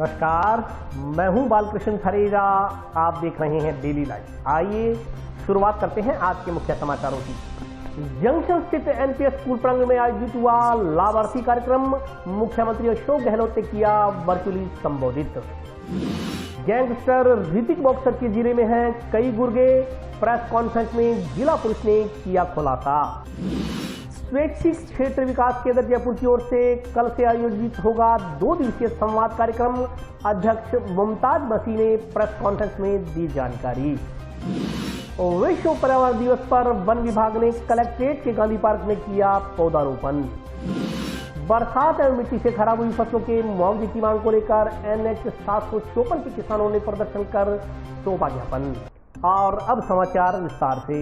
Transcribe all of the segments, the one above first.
नमस्कार, मैं हूं बालकृष्ण थरेजा। आप देख रहे हैं डेली लाइव। आइए शुरुआत करते हैं आज के मुख्य समाचारों की। जंक्शन स्थित एनपीएस स्कूल प्रांगण में आयोजित हुआ लाभार्थी कार्यक्रम। मुख्यमंत्री अशोक गहलोत ने किया वर्चुअली संबोधित। गैंगस्टर ऋतिक बॉक्सर के जिले में हैं कई गुर्गे। प्रेस कॉन्फ्रेंस में जिला पुलिस ने किया खुलासा। स्वैच्छिक क्षेत्र विकास केंद्र जयपुर की ओर से कल से आयोजित होगा 2 दिवसीय संवाद कार्यक्रम। अध्यक्ष मुमताज मसीह ने प्रेस कॉन्फ्रेंस में दी जानकारी। विश्व पर्यावरण दिवस पर वन विभाग ने कलेक्ट्रेट के गांधी पार्क में किया पौधारोपण। बरसात एवं मिट्टी से खराब हुई फसलों के मुआवजे की मांग को लेकर NH 754 के किसानों ने प्रदर्शन कर सौंपा ज्ञापन। और अब समाचार विस्तार से।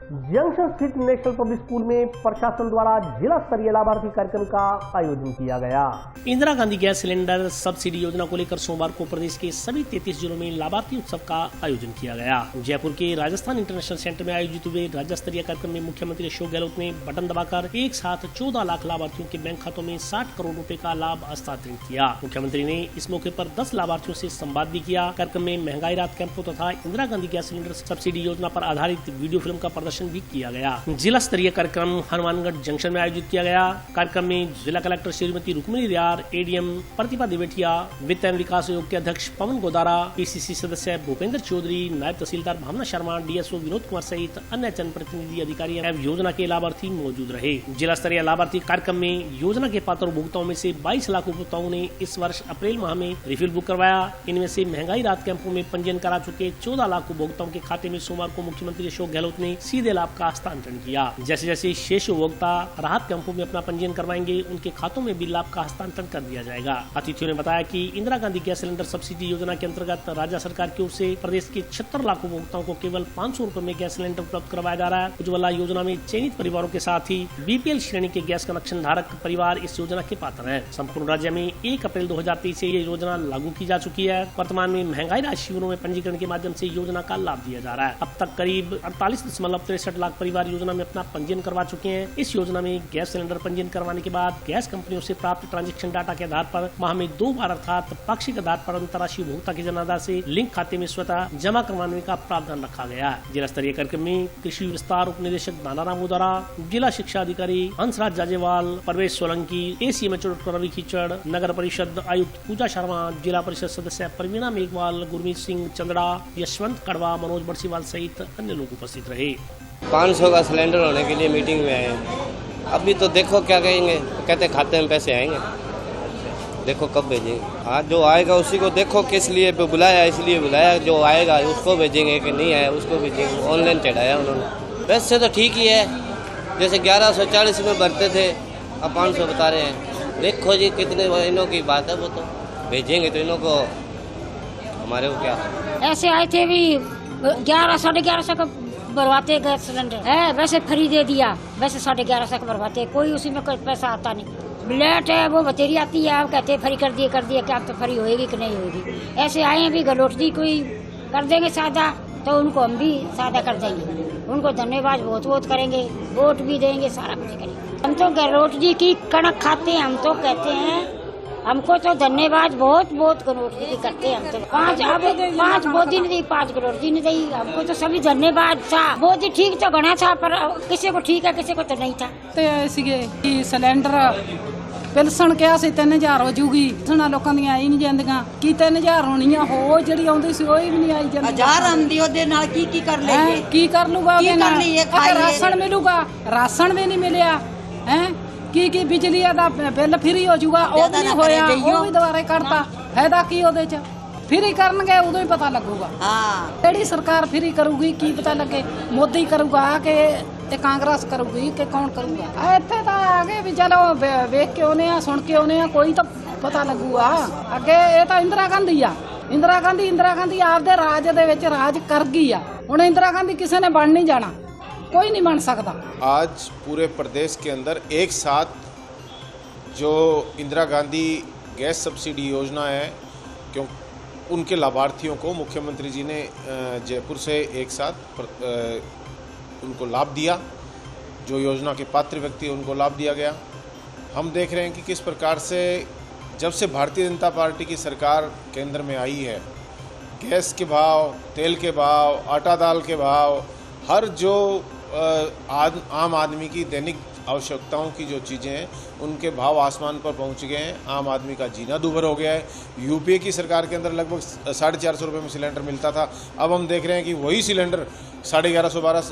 जंक्शन स्थित नेशनल पब्लिक स्कूल में प्रशासन द्वारा जिला स्तरीय लाभार्थी कार्यक्रम का आयोजन किया गया। Indira Gandhi gas cylinder subsidy योजना को लेकर सोमवार को प्रदेश के सभी 33 जिलों में लाभार्थी उत्सव का आयोजन किया गया। जयपुर के राजस्थान इंटरनेशनल सेंटर में आयोजित हुए राज्य स्तरीय कार्यक्रम में मुख्यमंत्री अशोक गहलोत ने बटन दबाकर एक साथ 14 लाख लाभार्थियों के बैंक खातों में 60 करोड़ रुपए का लाभ हस्तांतरित किया। मुख्यमंत्री ने इस मौके पर 10 लाभार्थियों से संवाद भी किया। कार्यक्रम में महंगाई राहत कैंपों तथा Indira Gandhi gas cylinder subsidy योजना पर आधारित वीडियो फिल्म का प्रदर्शन भी किया गया। जिला स्तरीय कार्यक्रम हनुमानगढ़ जंक्शन में आयोजित किया गया। कार्यक्रम में जिला कलेक्टर श्रीमती रुक्मिणी रियार, ADM प्रतिभा देवेटिया, वित्त एवं विकास आयोग के अध्यक्ष पवन गोदारा, PCC सदस्य भूपेंद्र चौधरी, नायब तहसीलदार भावना शर्मा, DSO विनोद कुमार सहित अन्य जनप्रतिनिधि अधिकारी एवं योजना के लाभार्थी मौजूद रहे। जिला स्तरीय लाभार्थी कार्यक्रम में योजना के पात्र उपभोक्ताओं में से 22 लाख उपभोक्ताओं ने इस वर्ष अप्रैल माह में रिफिल बुक करवाया। इनमें से महंगाई राहत कैंपों में पंजीयन करा चुके 14 लाख उपभोक्ताओं के खाते में सोमवार को मुख्यमंत्री अशोक गहलोत ने सीधे लाभ का हस्तांतरण किया। जैसे जैसे शेष उपभोक्ता राहत कैंपों में अपना पंजीयन करवाएंगे, उनके खातों में भी लाभ का हस्तांतरण कर दिया जाएगा। अतिथियों ने बताया कि Indira Gandhi gas cylinder subsidy योजना के अंतर्गत राज्य सरकार की ओर से प्रदेश के 76 लाख उपभोक्ताओं को केवल 500 रुपए में गैस सिलेंडर उपलब्ध करवाया जा रहा है। उज्ज्वला योजना में चयनित परिवारों के साथ ही BPL श्रेणी के गैस कनेक्शन धारक परिवार इस योजना के पात्र हैं। संपूर्ण राज्य में 1 अप्रैल 2023 से ये योजना लागू की जा चुकी है। वर्तमान में महंगाई राहत शिविरों में पंजीकरण के माध्यम से योजना का लाभ दिया जा रहा है। अब तक करीब 48.63 लाख परिवार योजना में अपना पंजीयन करवा चुके हैं। इस योजना में गैस सिलेंडर पंजीयन करवाने के बाद गैस कंपनियों से प्राप्त ट्रांजैक्शन डाटा के आधार पर माह में 2 बार अर्थात पाक्षिक आधार पर अंतर्राष्ट्रीय उपभोक्ता के जनाधार से लिंक खाते में स्वतः जमा करवाने का प्रावधान रखा गया है। जिला स्तरीय कार्यक्रम में कृषि विस्तार उप निदेशक दानाराम उदारा, जिला शिक्षा अधिकारी हंसराज जाजेवाल, प्रवेश सोलंकी, ACMHO रवि खीचड़, नगर परिषद आयुक्त पूजा शर्मा, जिला परिषद सदस्य प्रवीणा मेघवाल, गुरमीत सिंह चंद्रा, यशवंत कड़वा, मनोज बरसीवाल सहित अन्य लोग उपस्थित रहे। 500 का सिलेंडर होने के लिए मीटिंग में आए हैं। अभी तो देखो क्या कहेंगे, कहते खाते में पैसे आएंगे, देखो कब भेजेंगे। आज जो आएगा उसी को देखो किस लिए बुलाया, इसलिए बुलाया। जो आएगा उसको भेजेंगे, कि नहीं आया उसको भेजेंगे। ऑनलाइन चढ़ाया उन्होंने। वैसे तो ठीक ही है, जैसे 1140 में भरते थे, अब 500 बता रहे हैं। देखो जी कितने इनों की बात है, वो तो भेजेंगे तो इनों को, हमारे को क्या। ऐसे आए थे भी 11 साढ़े 1100 का भरवाते गैस सिलेंडर है, वैसे फ्री दे दिया। वैसे 1150 का भरवाते, कोई उसी में कोई पैसा आता नहीं। लेट है वो बतेरी आती है, आप कहते फ्री कर दिए क्या अब तो फ्री होएगी कि नहीं होएगी। ऐसे आए हैं भी गलोटदी कोई कर देंगे सादा, तो उनको हम भी सादा कर देंगे। उनको धन्यवाद बहुत बहुत करेंगे, वोट भी देंगे, सारा कुछ करेंगे। हम तो गलोटदी की कणक खाते हैं। हम तो कहते हैं हमको तो धन्यवाद बहुत बहुत गलोटदी की करते हैं। हम तो 5 मोदी ने दी, 5 गलोटदी ने दी। हमको तो सभी धन्यवाद था। मोदी ठीक तो गणा था, पर किसी को ठीक है किसी को तो नहीं था। तो सिलेंडर पिलसन क्या से 3000 हो जूगी। सुना लोकां दी आई नहीं जांदियां, की 3000 होणियां हो ਜਿਹੜੀ ਆਉਂਦੀ ਸੀ ਉਹ ਵੀ ਨਹੀਂ ਆਈ ਜਾਂਦੀ। 1000 ਆਂਦੀ ਉਹਦੇ ਨਾਲ ਕੀ ਕਰ ਲੇਗੇ, ਕੀ ਕਰ ਲੂਗਾ ਉਹਦੇ ਨਾਲ। ਰਾਸ਼ਨ ਮਿਲੂਗਾ, ਰਾਸ਼ਨ ਵੀ ਨਹੀਂ ਮਿਲਿਆ ਹੈ। ਕੀ ਬਿਜਲੀ ਦਾ ਬਿੱਲ ਫ੍ਰੀ ਹੋ ਜਾਊਗਾ, ਉਹ ਵੀ ਨਹੀਂ ਹੋਇਆ, ਉਹ ਵੀ ਦੁਬਾਰੇ ਕੱਢਤਾ। ਫਾਇਦਾ ਕੀ ਉਹਦੇ ਚ? ਫ੍ਰੀ ਕਰਨਗੇ ਉਦੋਂ ਹੀ ਪਤਾ ਲੱਗੂਗਾ। ਕਿਹੜੀ ਸਰਕਾਰ ਫ੍ਰੀ ਕਰੂਗੀ ਕੀ ਪਤਾ ਲੱਗੇ। ਮੋਦੀ ਕਰੂਗਾ ਕਿ ਤੇ ਕਾਂਗਰਸ ਕਰੂਗੀ ਕਿ ਕੌਣ ਕਰੂਗਾ। ਇੱਥੇ ਤਾਂ ਆ ਗਏ ਵੀ ਚਲੋ ਵੇਖ ਕੇ ਆਉਨੇ ਆ, ਸੁਣ ਕੇ ਆਉਨੇ ਆ, ਕੋਈ ਤਾਂ ਪਤਾ ਲੱਗੂਗਾ। ਅੱਗੇ ਇਹ ਤਾਂ ਇੰਦਰਾ ਗਾਂਧੀ ਆ। ਇੰਦਰਾ ਗਾਂਧੀ ਆਪਦੇ ਰਾਜ ਦੇ ਵਿੱਚ ਰਾਜ ਕਰ ਗਈ ਆ। ਹੁਣ इंदिरा गांधी किसी ने बन नहीं जाना, कोई नहीं बन सकता। आज पूरे प्रदेश के अंदर एक साथ जो इंदिरा गांधी गैस सब्सिडी योजना है, क्यों उनके लाभार्थियों को मुख्यमंत्री जी ने जयपुर से एक साथ उनको लाभ दिया। जो योजना के पात्र व्यक्ति उनको लाभ दिया गया। हम देख रहे हैं कि किस प्रकार से जब से भारतीय जनता पार्टी की सरकार केंद्र में आई है, गैस के भाव, तेल के भाव, आटा दाल के भाव, हर जो आम आदमी की दैनिक आवश्यकताओं की जो चीज़ें हैं उनके भाव आसमान पर पहुंच गए हैं। आम आदमी का जीना दूभर हो गया है। यूपीए की सरकार के अंदर लगभग 450 रुपये में सिलेंडर मिलता था, अब हम देख रहे हैं कि वही सिलेंडर 1150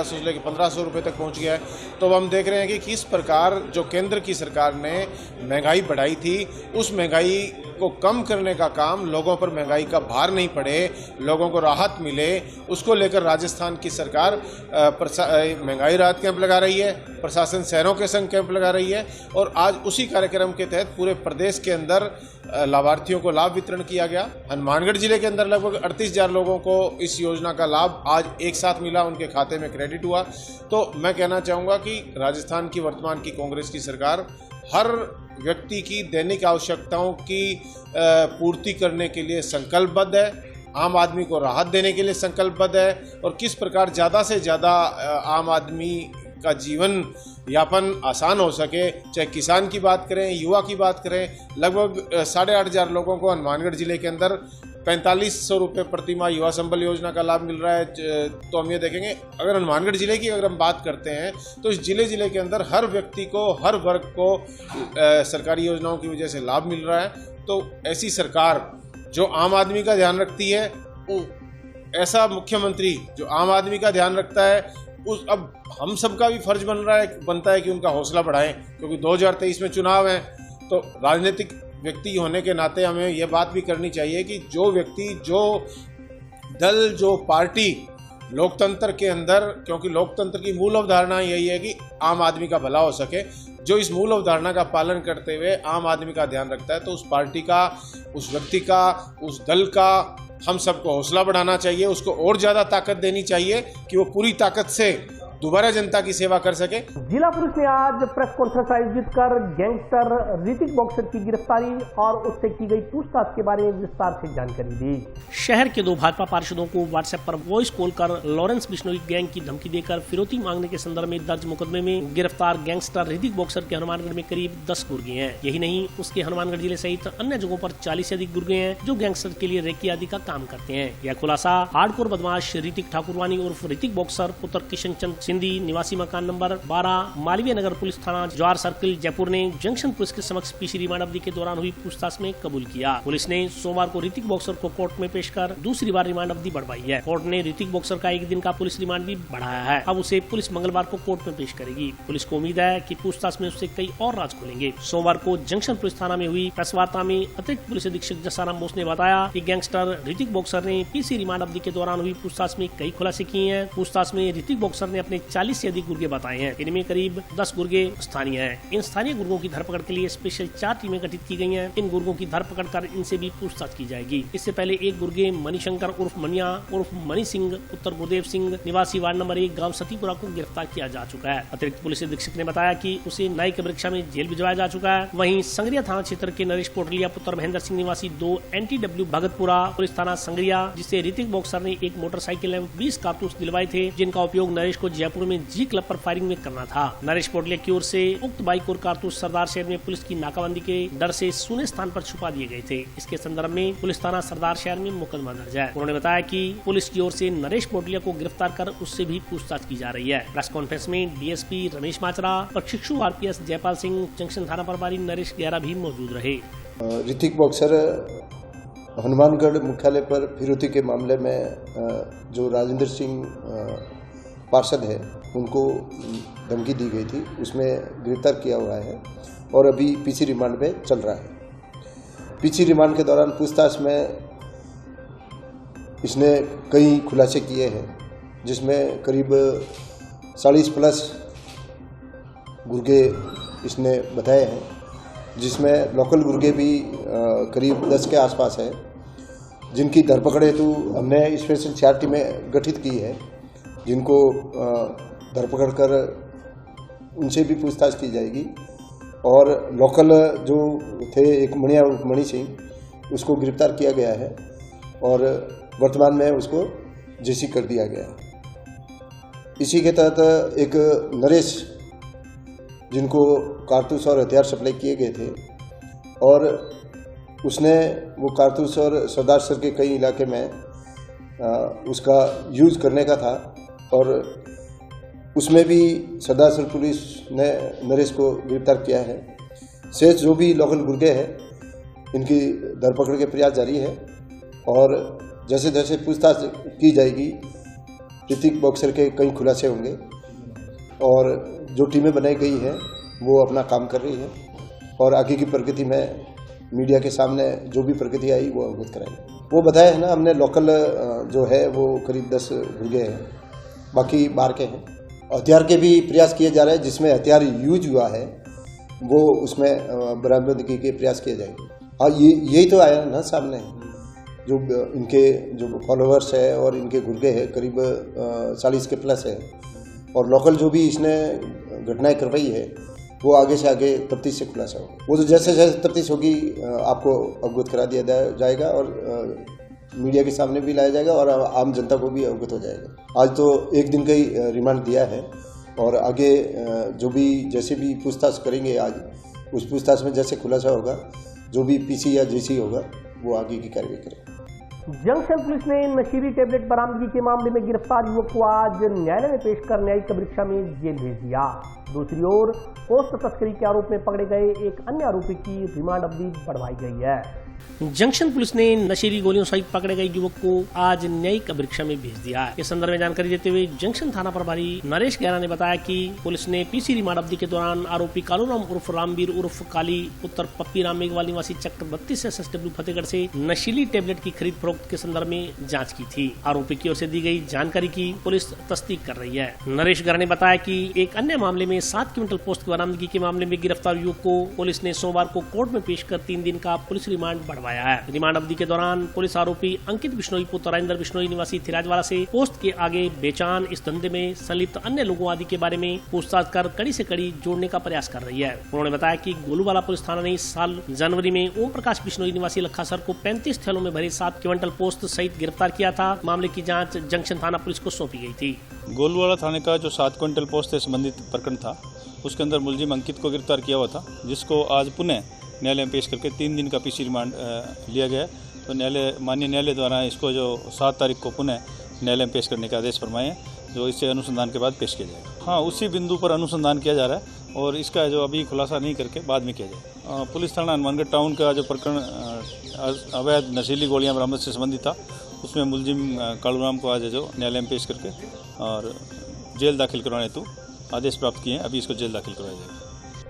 से लेकर 1500 रुपये तक पहुंच गया है। तो अब हम देख रहे हैं कि किस प्रकार जो केंद्र की सरकार ने महंगाई बढ़ाई थी, उस महंगाई को कम करने का काम, लोगों पर महंगाई का भार नहीं पड़े, लोगों को राहत मिले, उसको लेकर राजस्थान की सरकार महंगाई राहत कैंप लगा रही है, प्रशासन शहरों के संग कैंप लगा रही है और आज उसी कार्यक्रम के तहत पूरे प्रदेश के अंदर लाभार्थियों को लाभ वितरण किया गया। हनुमानगढ़ जिले के अंदर लगभग 38,000 लोगों को इस योजना का लाभ आज एक साथ मिला, उनके खाते में क्रेडिट हुआ। तो मैं कहना चाहूँगा कि राजस्थान की वर्तमान की कांग्रेस की सरकार हर व्यक्ति की दैनिक आवश्यकताओं की पूर्ति करने के लिए संकल्पबद्ध है, आम आदमी को राहत देने के लिए संकल्पबद्ध है और किस प्रकार ज़्यादा से ज़्यादा आम आदमी का जीवन यापन आसान हो सके, चाहे किसान की बात करें, युवा की बात करें, लगभग 8,500 लोगों को हनुमानगढ़ जिले के अंदर 4500 रुपये प्रति माह युवा संबल योजना का लाभ मिल रहा है। तो हम ये देखेंगे, अगर हनुमानगढ़ जिले की अगर हम बात करते हैं तो इस जिले के अंदर हर व्यक्ति को, हर वर्ग को सरकारी योजनाओं की वजह से लाभ मिल रहा है। तो ऐसी सरकार जो आम आदमी का ध्यान रखती है, ऐसा मुख्यमंत्री जो आम आदमी का ध्यान रखता है, अब हम सबका भी फर्ज बनता है कि उनका हौसला बढ़ाएं, क्योंकि 2023 में चुनाव है। तो राजनीतिक व्यक्ति होने के नाते हमें यह बात भी करनी चाहिए कि जो व्यक्ति, जो दल, जो पार्टी लोकतंत्र के अंदर, क्योंकि लोकतंत्र की मूल अवधारणा यही है कि आम आदमी का भला हो सके, जो इस मूल अवधारणा का पालन करते हुए आम आदमी का ध्यान रखता है, तो उस पार्टी का, उस व्यक्ति का, उस दल का हम सबको हौसला बढ़ाना चाहिए, उसको और ज़्यादा ताकत देनी चाहिए कि वो पूरी ताकत से दोबारा जनता की सेवा कर सके। जिला पुलिस ने आज प्रेस कॉन्फ्रेंस आयोजित कर गैंगस्टर ऋतिक बॉक्सर की गिरफ्तारी और उससे की गई पूछताछ के बारे में विस्तार से जानकारी दी। शहर के 2 भाजपा पार्षदों को व्हाट्सएप पर वॉइस कॉल कर लॉरेंस बिश्नोई गैंग की धमकी देकर फिरौती मांगने के संदर्भ में दर्ज मुकदमे में गिरफ्तार गैंगस्टर ऋतिक बॉक्सर के हनुमानगढ़ में करीब 10 गुर्गे हैं। यही नहीं, उसके हनुमानगढ़ जिले सहित अन्य जगहों पर 40 से अधिक गुर्गे हैं जो गैंगस्टर के लिए रेकी आदि का काम करते हैं। यह खुलासा हार्डकोर बदमाश ऋतिक ठाकुरवानी उर्फ ऋतिक बॉक्सर पुत्र किशन चंद सिंधी निवासी मकान नंबर 12 मालवीय नगर पुलिस थाना जवार सर्किल जयपुर ने जंक्शन पुलिस के समक्ष पीसी रिमांड अवधि के दौरान हुई पूछताछ में कबूल किया। पुलिस ने सोमवार को ऋतिक बॉक्सर को कोर्ट में पेश कर दूसरी बार रिमांड अवधि बढ़वाई है। कोर्ट ने ऋतिक बॉक्सर का 1 दिन का पुलिस रिमांड भी बढ़ाया है। अब उसे पुलिस मंगलवार को कोर्ट में पेश करेगी। पुलिस को उम्मीद है कि पूछताछ में उससे कई और राज खुलेंगे। सोमवार को जंक्शन पुलिस थाना में हुई प्रेस वार्ता में अतिरिक्त पुलिस अधीक्षक जसाराम बोस ने बताया कि गैंगस्टर ऋतिक बॉक्सर ने पीसी रिमांड अवधि के दौरान हुई पूछताछ में कई खुलासे किए हैं। पूछताछ में ऋतिक बॉक्सर ने अपने 40 से अधिक गुर्गे बताए हैं। इनमें करीब 10 गुर्गे स्थानीय हैं। इन स्थानीय गुर्गों की धरपकड़ के लिए स्पेशल 4 टीमें गठित की गई हैं। इन गुर्गों की धरपकड़ कर इनसे भी पूछताछ की जाएगी। इससे पहले एक गुर्गे मणिशंकर उर्फ मनिया उर्फ मणि सिंह पुत्र गुरुदेव सिंह निवासी वार्ड नंबर 1 गांव सतीपुरा को गिरफ्तार किया जा चुका है। अतिरिक्त पुलिस अधीक्षक ने बताया कि उसे न्यायिक परीक्षा में जेल भिजवाया जा चुका है। वहीं संगरिया थाना क्षेत्र के नरेश पोटलिया पुत्र महेंद्र सिंह निवासी 2 NTW भगतपुरा पुलिस थाना संगरिया, जिसे ऋतिक बॉक्सर ने एक मोटरसाइकिल एवं 20 कारतूस दिलवाए थे, जिनका उपयोग नरेश को जयपुर में जी क्लब पर फायरिंग में करना था। नरेश पोटलिया की ओर से उक्त बाइक और कारतूस सरदार शहर में पुलिस की नाकाबंदी के डर से सूने स्थान पर छुपा दिए गए थे। इसके संदर्भ में पुलिस थाना सरदार शहर में मुकदमा दर्ज है। उन्होंने बताया कि पुलिस की ओर से नरेश पोटलिया को गिरफ्तार कर उससे भी पूछताछ की जा रही है। प्रेस कॉन्फ्रेंस में DSP रमेश माचरा, प्रशिक्षु RPS जयपाल सिंह, जंक्शन थाना प्रभारी नरेश गहरा भी मौजूद रहे। ऋतिक बॉक्सर हनुमानगढ़ मुख्यालय पर फिरौती के मामले में जो राजेंद्र सिंह पार्षद है उनको धमकी दी गई थी, उसमें गिरफ्तार किया हुआ है और अभी पीसी रिमांड में चल रहा है। पीसी रिमांड के दौरान पूछताछ में इसने कई खुलासे किए हैं, जिसमें करीब 40+ गुर्गे इसने बताए हैं, जिसमें लोकल गुर्गे भी करीब 10 के आसपास है, जिनकी धरपकड़ हेतु हमने स्पेशल 4 टीमें गठित की है, जिनको धरपकड़ कर उनसे भी पूछताछ की जाएगी। और लोकल जो थे एक मणि सिंह, उसको गिरफ्तार किया गया है और वर्तमान में उसको जेसी कर दिया गया है। इसी के तहत एक नरेश, जिनको कारतूस और हथियार सप्लाई किए गए थे, और उसने वो कारतूस और सरदार सर के कई इलाके में उसका यूज़ करने का था और उसमें भी सरदार सर पुलिस ने नरेश को गिरफ्तार किया है। शेष जो भी लोकल गुर्गे हैं इनकी धरपकड़ के प्रयास जारी है और जैसे जैसे पूछताछ की जाएगी ऋतिक बॉक्सर के कई खुलासे होंगे और जो टीमें बनाई गई है वो अपना काम कर रही है और आगे की प्रगति में मीडिया के सामने जो भी प्रगति आई वो अवगत कराएगी। वो बताया है ना, हमने लोकल जो है वो करीब 10 गुर्गे हैं, बाकी बाहर के हैं। हथियार के भी प्रयास किए जा रहे हैं, जिसमें हथियार यूज हुआ है वो उसमें बरामदगी के प्रयास किए जाएंगे। हाँ, यही तो आया ना सामने, जो इनके जो फॉलोअर्स है और इनके गुर्गे हैं करीब 40 के प्लस है और लोकल जो भी इसने घटनाएं करवाई है वो आगे से आगे तफ्तीश से खुलासा होगा। वो तो जैसे जैसे तफ्तीश होगी आपको अवगत करा दिया जाएगा और मीडिया के सामने भी लाया जाएगा और आम जनता को भी अवगत हो जाएगा। आज तो 1 दिन का ही रिमांड दिया है और आगे जो भी जैसे भी पूछताछ करेंगे आज उस पूछताछ में जैसे खुलासा होगा, जो भी पीसी या जेसी होगा वो आगे की कार्रवाई करेगा। जंक्शन पुलिस ने नशीली टेबलेट बरामदगी के मामले में गिरफ्तार युवक को आज न्यायालय में पेश कर न्यायिक परीक्षा में जेल भेज दिया। दूसरी ओर पोस्ट तस्करी के आरोप में पकड़े गए एक अन्य आरोपी की रिमांड अवधि बढ़वाई गई है। जंक्शन पुलिस ने नशीली गोलियों सहित पकड़े गए युवक को आज न्यायिक परीक्षा में भेज दिया है। इस संदर्भ में जानकारी देते हुए जंक्शन थाना प्रभारी नरेश गहरा ने बताया कि पुलिस ने पीसी रिमांड अवधि के दौरान आरोपी कालूराम उर्फ रामवीर उर्फ काली पुत्र पप्पी राम मेघवाल निवासी चक्र 32 SSW फतेहगढ़ से नशीली टेबलेट की खरीद फरोख्त के संदर्भ में जाँच की थी। आरोपी की ओर से दी गई जानकारी की पुलिस तस्दीक कर रही है। नरेश गहरा ने बताया कि एक अन्य मामले में 7 क्विंटल पोस्ट की बरामदगी के मामले में गिरफ्तार युवक को पुलिस ने सोमवार को कोर्ट में पेश कर 3 दिन का पुलिस रिमांड बढ़वाया है। रिमांड अवधि के दौरान पुलिस आरोपी अंकित बिश्नोई पुत्र राजेंद्र बिश्नोई निवासी थिराजवाला से पोस्ट के आगे बेचान इस धंधे में संलिप्त अन्य लोगों आदि के बारे में पूछताछ कर कड़ी से कड़ी जोड़ने का प्रयास कर रही है। उन्होंने बताया कि गोलूवाला पुलिस थाना ने इस साल जनवरी में ओम प्रकाश बिश्नोई निवासी लखासर को 35 थैलों में भरे 7 क्विंटल पोस्ट सहित गिरफ्तार किया था। मामले की जाँच जंक्शन थाना पुलिस को सौंपी गयी थी। गोलूवाला थाने का जो 7 क्विंटल पोस्ट से संबंधित प्रकरण था उसके अंदर मुलजिम अंकित को गिरफ्तार किया हुआ था, जिसको आज पुनः न्यायालय में पेश करके 3 दिन का पीसी रिमांड लिया गया। तो माननीय न्यायालय द्वारा इसको जो 7 तारीख को पुनः न्यायालय में पेश करने का आदेश फरमाए हैं, जो इससे अनुसंधान के बाद पेश किया जाएगा। हाँ, उसी बिंदु पर अनुसंधान किया जा रहा है और इसका जो अभी खुलासा नहीं करके बाद में किया जाएगा। पुलिस थाना हनुमानगढ़ टाउन का जो प्रकरण अवैध नशीली गोलियां बरामद से संबंधित था, उसमें मुलजिम कालूराम को आज जो न्यायालय में पेश करके और जेल दाखिल करवाने हेतु आदेश प्राप्त किए हैं। अभी इसको जेल दाखिल करवाया जाएगा।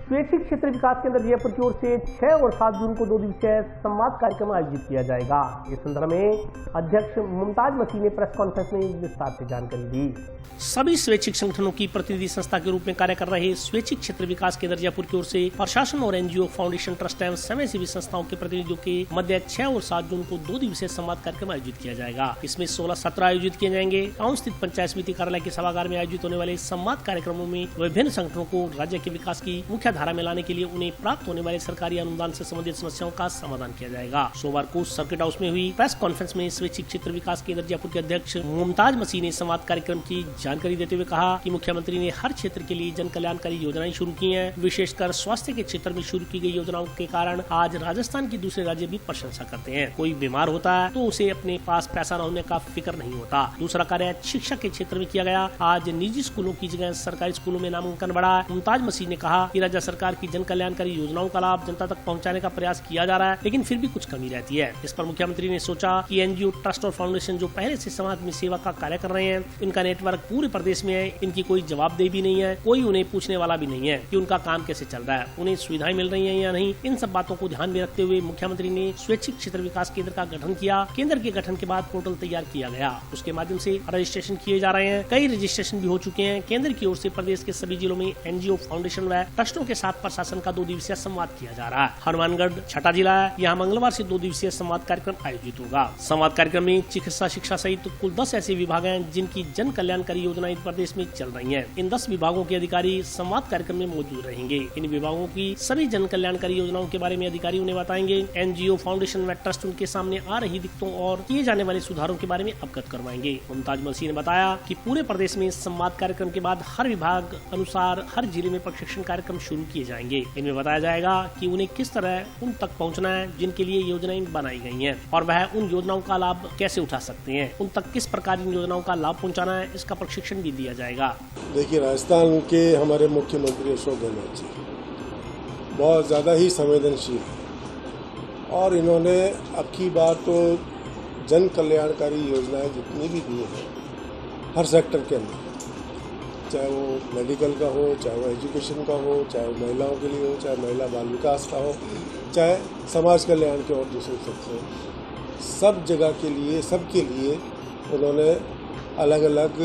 स्वैच्छिक क्षेत्र विकास केंद्र जयपुर की ओर से 6 और 7 जून को 2 दिवसीय संवाद कार्यक्रम आयोजित किया जाएगा। इस संदर्भ में अध्यक्ष मुमताज मसीह ने प्रेस कॉन्फ्रेंस में विस्तार से जानकारी दी। सभी स्वैच्छिक संगठनों की प्रतिनिधि संस्था के रूप में कार्य कर रहे स्वैच्छिक क्षेत्र विकास केंद्र जयपुर की ओर से प्रशासन और एनजीओ फाउंडेशन ट्रस्ट एवं स्वयंसेवी संस्थाओं के प्रतिनिधियों के मध्य 6 और 7 जून को 2 दिवसीय संवाद कार्यक्रम आयोजित किया जाएगा। इसमें 16 सत्र आयोजित किए जाएंगे। टाउन स्थित पंचायत समिति कार्यालय के सभागार में आयोजित होने वाले संवाद कार्यक्रमों में विभिन्न संगठनों को राज्य के विकास की मुख्य धारा में लाने के लिए उन्हें प्राप्त होने वाले सरकारी अनुदान से संबंधित समस्याओं का समाधान किया जाएगा। सोमवार को सर्किट हाउस में हुई प्रेस कॉन्फ्रेंस में स्वैच्छिक क्षेत्र विकास केंद्र जयपुर के अध्यक्ष मुमताज मसीह ने संवाद कार्यक्रम की जानकारी देते हुए कहा कि मुख्यमंत्री ने हर क्षेत्र के लिए जन कल्याणकारी योजनाएं शुरू की हैं। विशेषकर स्वास्थ्य के क्षेत्र में शुरू की गई योजनाओं के कारण आज राजस्थान की दूसरे राज्य भी प्रशंसा करते हैं। कोई बीमार होता है तो उसे अपने पास पैसा न होने का फिक्र नहीं होता। दूसरा कार्य शिक्षा के क्षेत्र में किया गया। आज निजी स्कूलों की जगह सरकारी स्कूलों में नामांकन बढ़ा। मुमताज मसीह ने कहा कि राज्य सरकार की जन कल्याणकारी योजनाओं का लाभ जनता तक पहुंचाने का प्रयास किया जा रहा है, लेकिन फिर भी कुछ कमी रहती है। इस पर मुख्यमंत्री ने सोचा कि एनजीओ, ट्रस्ट और फाउंडेशन जो पहले से समाज में सेवा का कार्य कर रहे हैं, इनका नेटवर्क पूरे प्रदेश में है, इनकी कोई जवाबदेही भी नहीं है, कोई उन्हें पूछने वाला भी नहीं है कि उनका काम कैसे चल रहा है, उन्हें सुविधाएं मिल रही हैं या नहीं। इन सब बातों को ध्यान में रखते हुए मुख्यमंत्री ने स्वैच्छिक क्षेत्र विकास केंद्र का गठन किया। केंद्र के गठन के बाद पोर्टल तैयार किया गया, उसके माध्यम से रजिस्ट्रेशन किए जा रहे हैं। कई रजिस्ट्रेशन भी हो चुके हैं। केंद्र की ओर से प्रदेश के सभी जिलों में एनजीओ, फाउंडेशन व ट्रस्टों के साथ प्रशासन का 2 दिवसीय संवाद किया जा रहा है। हनुमानगढ़ छठा जिला है, यहाँ मंगलवार से 2 दिवसीय संवाद कार्यक्रम आयोजित होगा। संवाद कार्यक्रम में चिकित्सा शिक्षा सहित कुल 10 ऐसे विभाग हैं जिनकी जन कल्याणकारी योजनाएं प्रदेश में चल रही हैं। इन 10 विभागों के अधिकारी संवाद कार्यक्रम में मौजूद रहेंगे। इन विभागों की सभी जन कल्याणकारी योजनाओं के बारे में अधिकारी उन्हें बताएंगे। एनजीओ, फाउंडेशन व ट्रस्ट उनके सामने आ रही दिक्कतों और किए जाने वाले सुधारों के बारे में अवगत करवाएंगे। मुमताज मसीह ने बताया कि पूरे प्रदेश में संवाद कार्यक्रम के बाद हर विभाग अनुसार हर जिले में प्रशिक्षण कार्यक्रम शुरू किए जाएंगे। इनमें बताया जाएगा कि उन्हें किस तरह उन तक पहुंचना है जिनके लिए योजनाएं बनाई गई हैं और वह उन योजनाओं का लाभ कैसे उठा सकते हैं। उन तक किस प्रकार इन योजनाओं का लाभ पहुंचाना है, इसका प्रशिक्षण भी दिया जाएगा। देखिए, राजस्थान के हमारे मुख्यमंत्री अशोक गहलोत जी बहुत ज़्यादा ही संवेदनशील है और इन्होंने अब की बार तो जन कल्याणकारी योजनाएं जितनी भी दी हैं हर सेक्टर के अंदर, चाहे वो मेडिकल का हो, चाहे वो एजुकेशन का हो, चाहे वो महिलाओं के लिए हो, चाहे महिला बाल विकास का हो, चाहे समाज कल्याण के और दूसरे सेक्टर हो, सब जगह के लिए, सबके लिए उन्होंने अलग अलग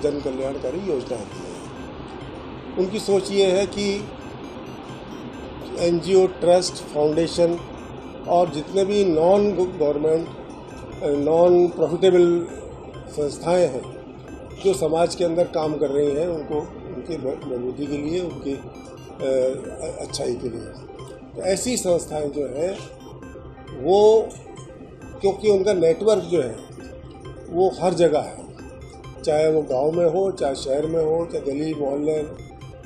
जन कल्याणकारी योजनाएं दी हैं। उनकी सोच ये है कि NGO, ट्रस्ट, फाउंडेशन और जितने भी नॉन गवर्नमेंट, नॉन प्रॉफिटेबल संस्थाएं हैं जो समाज के अंदर काम कर रही हैं, उनको उनकी मजबूती के लिए, उनकी अच्छाई के लिए, तो ऐसी संस्थाएं जो हैं वो, क्योंकि उनका नेटवर्क जो है वो हर जगह है, चाहे वो गांव में हो, चाहे शहर में हो, चाहे गली मोहल्ले,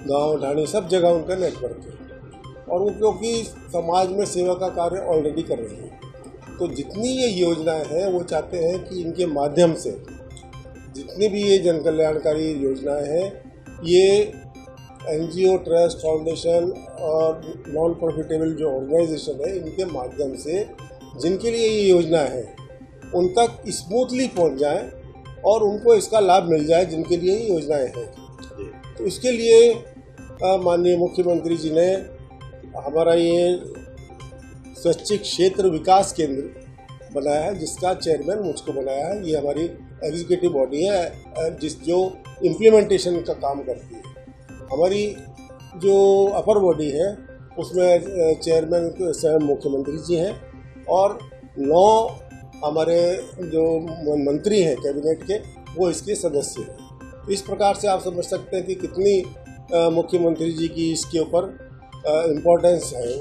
गांव ढाणी, सब जगह उनका नेटवर्क है और वो क्योंकि समाज में सेवा का कार्य ऑलरेडी कर रही है, तो जितनी ये योजनाएं हैं वो चाहते हैं कि इनके माध्यम से जितनी भी ये जन कल्याणकारी योजनाएं हैं, ये NGO, ट्रस्ट, फाउंडेशन और नॉन प्रॉफिटेबल जो ऑर्गेनाइजेशन है, इनके माध्यम से जिनके लिए ये योजनाएं हैं उन तक स्मूथली पहुंच जाएं और उनको इसका लाभ मिल जाए जिनके लिए ये योजनाएं हैं। तो इसके लिए माननीय मुख्यमंत्री जी ने हमारा ये स्वैच्छिक क्षेत्र विकास केंद्र बनाया है, जिसका चेयरमैन मुझको बनाया है। ये हमारी एग्जीक्यूटिव बॉडी है जो इम्प्लीमेंटेशन का काम करती है। हमारी जो अपर बॉडी है उसमें चेयरमैन स्वयं मुख्यमंत्री जी हैं और 9 हमारे जो मंत्री हैं कैबिनेट के, वो इसके सदस्य हैं। इस प्रकार से आप समझ सकते हैं कि कितनी मुख्यमंत्री जी की इसके ऊपर इम्पोर्टेंस है।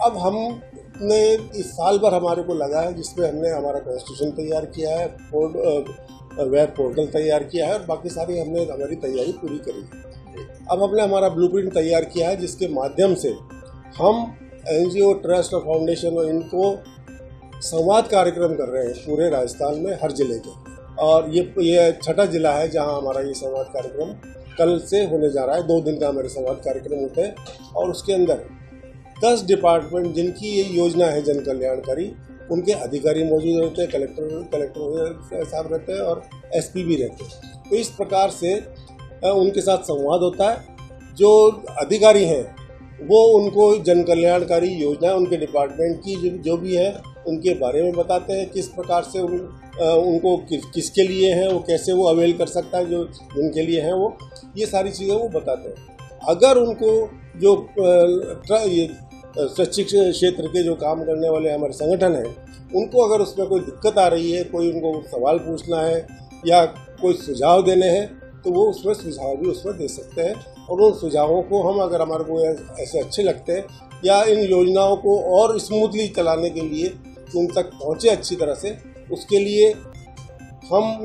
अब हमने इस साल भर हमारे को लगा है, जिसमें हमने हमारा कॉन्स्टिट्यूशन तैयार किया है, वेब पोर्टल तैयार किया है और बाकी सारी हमने हमारी तैयारी पूरी करी है। अब हमने हमारा ब्लूप्रिंट तैयार किया है, जिसके माध्यम से हम NGO, ट्रस्ट और फाउंडेशन और इनको संवाद कार्यक्रम कर रहे हैं पूरे राजस्थान में हर जिले के, और ये छठा जिला है जहां हमारा ये संवाद कार्यक्रम कल से होने जा रहा है। 2 दिन का हमारे संवाद कार्यक्रम होते हैं और उसके अंदर 10 डिपार्टमेंट जिनकी ये योजना है जन कल्याणकारी, उनके अधिकारी मौजूद रहते हैं, कलेक्टर साहब रहते हैं और SP भी रहते हैं। तो इस प्रकार से उनके साथ संवाद होता है। जो अधिकारी हैं वो उनको जन कल्याणकारी योजना उनके डिपार्टमेंट की जो भी है उनके बारे में बताते हैं, किस प्रकार से उनको किसके लिए है, वो कैसे वो अवेल कर सकता है, जो उनके लिए हैं वो, ये सारी चीज़ें वो बताते हैं। अगर उनको जो स्वैच्छिक क्षेत्र के जो काम करने वाले हमारे संगठन हैं, उनको अगर उसमें कोई दिक्कत आ रही है, कोई उनको सवाल पूछना है या कोई सुझाव देने हैं, तो वो उसमें सुझाव भी उसमें दे सकते हैं और उन सुझावों को हम अगर हमारे को ऐसे अच्छे लगते हैं या इन योजनाओं को और स्मूथली चलाने के लिए उन तक पहुँचे अच्छी तरह से, उसके लिए हम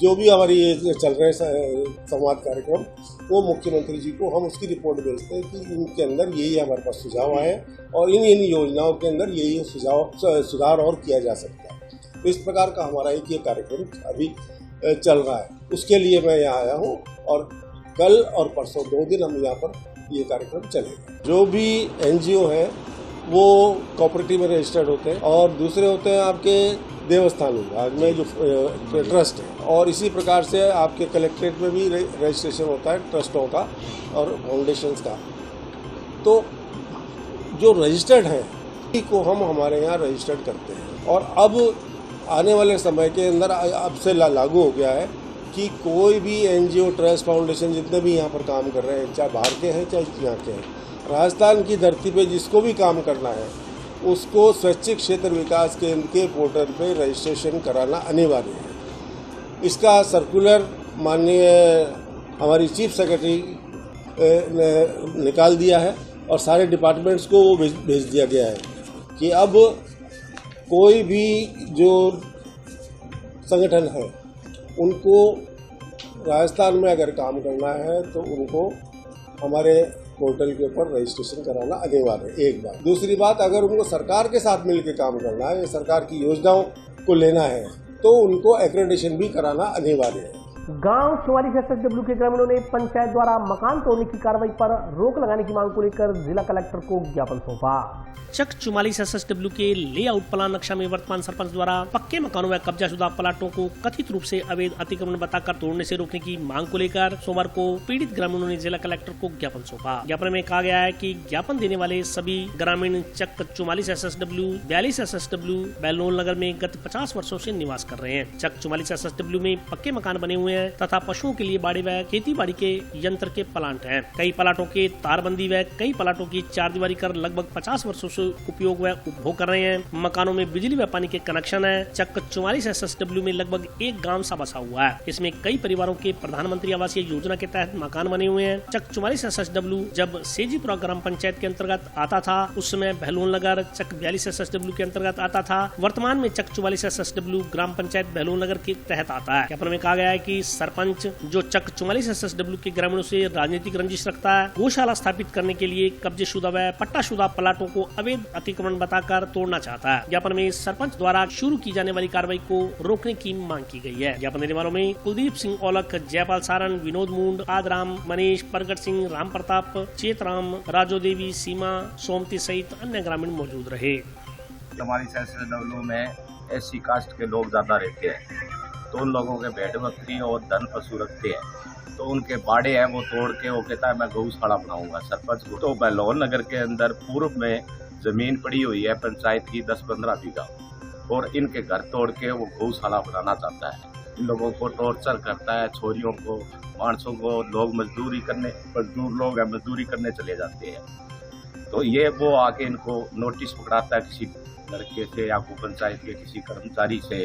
जो भी हमारी ये चल रहे संवाद कार्यक्रम, वो मुख्यमंत्री जी को हम उसकी रिपोर्ट भेजते हैं कि इनके अंदर यही हमारे पास सुझाव आए हैं और इन योजनाओं के अंदर यही सुधार और किया जा सकता है। तो इस प्रकार का हमारा एक ये कार्यक्रम अभी चल रहा है। उसके लिए मैं यहाँ आया हूँ और कल और परसों 2 दिन हम यहाँ पर ये कार्यक्रम चलेगा। जो भी NGO है वो कोऑपरेटिव में रजिस्टर्ड होते हैं और दूसरे होते हैं आपके देवस्थान विभाग में जो ट्रस्ट है, और इसी प्रकार से आपके कलेक्ट्रेट में भी रजिस्ट्रेशन होता है ट्रस्टों का और फाउंडेशंस का। तो जो रजिस्टर्ड हैं उसी को हम हमारे यहाँ रजिस्टर्ड करते हैं और अब आने वाले समय के अंदर अब से लागू हो गया है कि कोई भी NGO, ट्रस्ट, फाउंडेशन जितने भी यहाँ पर काम कर रहे हैं, चाहे बाहर के हैं चाहे यहाँ के हैं, राजस्थान की धरती पे जिसको भी काम करना है उसको स्वैच्छिक क्षेत्र विकास केंद्र के पोर्टल पे रजिस्ट्रेशन कराना अनिवार्य है। इसका सर्कुलर माननीय हमारी चीफ सेक्रेटरी ने निकाल दिया है और सारे डिपार्टमेंट्स को वो भेज दिया गया है कि अब कोई भी जो संगठन है उनको राजस्थान में अगर काम करना है तो उनको हमारे पोर्टल के ऊपर रजिस्ट्रेशन कराना अनिवार्य है, एक बात। दूसरी बात, अगर उनको सरकार के साथ मिलकर काम करना है या सरकार की योजनाओं को लेना है तो उनको एक्रेडिटेशन भी कराना अनिवार्य है। गांव 44 SSW के ग्रामीणों ने पंचायत द्वारा मकान तोड़ने की कार्रवाई पर रोक लगाने की मांग को लेकर जिला कलेक्टर को ज्ञापन सौंपा। चक 44 SSW के लेआउट प्लान नक्शा में वर्तमान सरपंच द्वारा पक्के मकानों व कब्जाशुदा प्लाटों को कथित रूप से अवैध अतिक्रमण बताकर तोड़ने से रोकने की मांग को लेकर सोमवार को पीड़ित ग्रामीणों ने जिला कलेक्टर को ज्ञापन सौंपा। ज्ञापन में कहा गया है कि ज्ञापन देने वाले सभी ग्रामीण चक 44 SSW 42 SSW बैलोल नगर में गत 50 वर्षों से निवास कर रहे हैं। चक 44 SSW में पक्के मकान बने हुए हैं तथा पशुओं के लिए बाड़ी व खेती बाड़ी के यंत्र के प्लांट हैं। कई प्लाटों के तारबंदी व कई प्लाटों की चारदीवारी कर लगभग 50 वर्षों से उपयोग व उपभोग कर रहे हैं। मकानों में बिजली व पानी के कनेक्शन है। चक 44 SSW में लगभग एक गांव सा बसा हुआ है। इसमें कई परिवारों के प्रधानमंत्री आवासीय योजना के तहत मकान बने हुए हैं। चक 44 SSW जब सेजीपुरा ग्राम पंचायत के अंतर्गत आता था उस समय बहलोल नगर चक 42 SSW के अंतर्गत आता था। वर्तमान में चक 44 SSW ग्राम पंचायत बहलोल नगर के तहत आता है। ज्ञापन में कहा गया है कि सरपंच जो चक 44 SSW के ग्रामीणों से राजनीतिक रंजिश रखता है, गौशाला स्थापित करने के लिए कब्जेशुदा व पट्टाशुदा प्लाटों को अवैध अतिक्रमण बताकर तोड़ना चाहता है। ज्ञापन में सरपंच द्वारा शुरू की जाने वाली कार्रवाई को रोकने की मांग की गई है। ज्ञापन देने वालों में कुलदीप सिंह औलख, जयपाल सारण, विनोद मुंड, आदराम, मनीष, प्रगट सिंह, राम प्रताप, चेतराम, राजो देवी, सीमा, सोमती सहित अन्य ग्रामीण मौजूद रहे। हमारी SSW में SC कास्ट के लोग ज्यादा रहते हैं तो उन लोगों के भेड़ बकरी और धन पशु रखते हैं तो उनके बाड़े हैं वो तोड़ के वो कहता है मैं गौशाला बनाऊंगा। सरपंच को तो बहलोल नगर के अंदर पूर्व में जमीन पड़ी हुई है पंचायत की 10-15 बीघा और इनके घर तोड़ के वो गौशाला बनाना चाहता है। इन लोगों को टॉर्चर करता है, छोरियों को, मानसों को। लोग मजदूरी करने चले जाते हैं तो ये वो आके इनको नोटिस पकड़ाता है किसी लड़के से या पंचायत के किसी कर्मचारी से,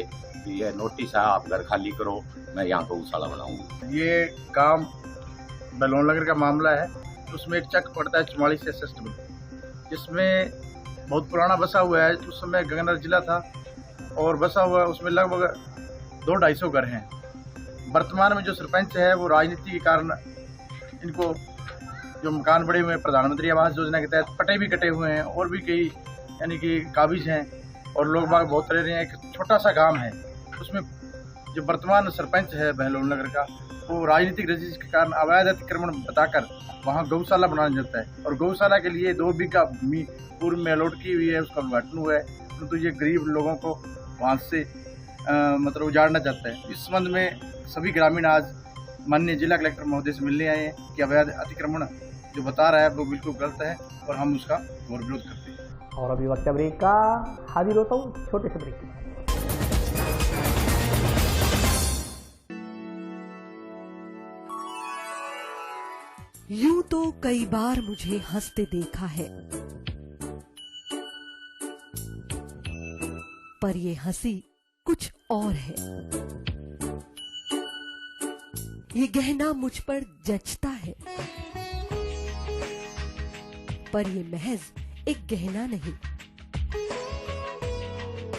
ये नोटिस है आप घर खाली करो, मैं यहाँ गौशाला बनाऊंगा। ये काम बहलोल नगर का मामला है। उसमें एक चक पड़ता है 44 SSW जिसमें बहुत पुराना बसा हुआ है। उस समय गंगानगर जिला था और बसा हुआ है उसमें लगभग 200-250 घर हैं। वर्तमान में जो सरपंच है वो राजनीति के कारण इनको जो मकान बड़े हुए हैं प्रधानमंत्री आवास योजना के तहत पट्टे भी कटे हुए हैं और भी कई यानी कि काबिज हैं और लोग बाग बहुत रह रहे हैं। एक छोटा सा गांव है उसमें जो वर्तमान सरपंच है बहलोल नगर का वो राजनीतिक रंजिश के कारण अवैध अतिक्रमण बताकर वहाँ गौशाला बनाना चाहता है और गौशाला के लिए 2 बीघा भूमि पूर्व में अलॉट की हुई है, उसका उद्घाटन हुआ है परंतु ये गरीब लोगों को वहाँ से मतलब उजाड़ना चाहता है। इस संबंध में सभी ग्रामीण आज माननीय जिला कलेक्टर महोदय से मिलने आए हैं कि अवैध अतिक्रमण जो बता रहा है वो बिल्कुल गलत है और हम उसका घोर विरोध करते हैं। और अभी वक्त ब्रेक का, हाजिर होता हूँ छोटे से ब्रेक के बाद। यूं तो कई बार मुझे हंसते देखा है पर ये हंसी कुछ और है। ये गहना मुझ पर जचता है पर ये महज एक गहना नहीं,